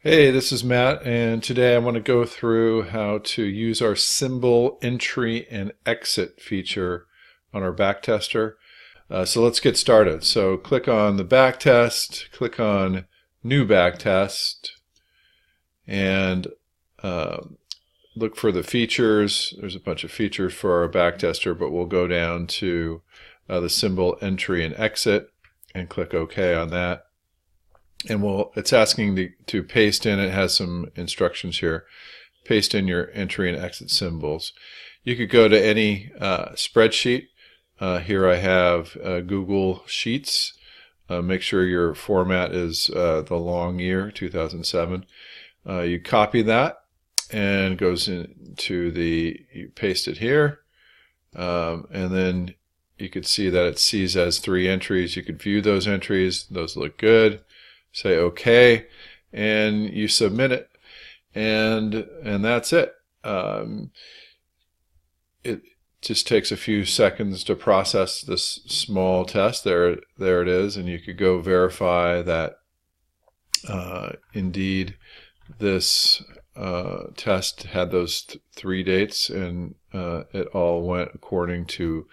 Hey, this is Matt, and today I want to go through how to use our symbol entry and exit feature on our backtester. So let's get started. So click on the backtest, click on New Backtest, and look for the features. There's a bunch of features for our backtester, but we'll go down to the symbol entry and exit and click OK on that. And it's asking to paste in. It has some instructions here. Paste in your entry and exit symbols. You could go to any spreadsheet. Here I have Google Sheets. Make sure your format is the long year, 2007. You copy that and it goes into you paste it here. And then you could see that it sees as 3 entries. You could view those entries. Those look good. Say OK, and you submit it, and that's it. It just takes a few seconds to process this small test. There it is, and you could go verify that indeed this test had those 3 dates, and it all went according to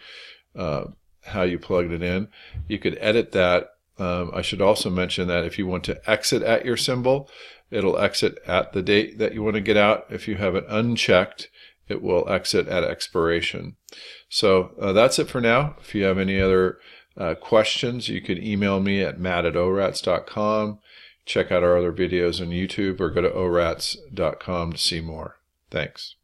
how you plugged it in. You could edit that. I should also mention that if you want to exit at your symbol, it'll exit at the date that you want to get out. If you have it unchecked, it will exit at expiration. So that's it for now. If you have any other questions, you can email me at matt@orats.com. Check out our other videos on YouTube or go to orats.com to see more. Thanks.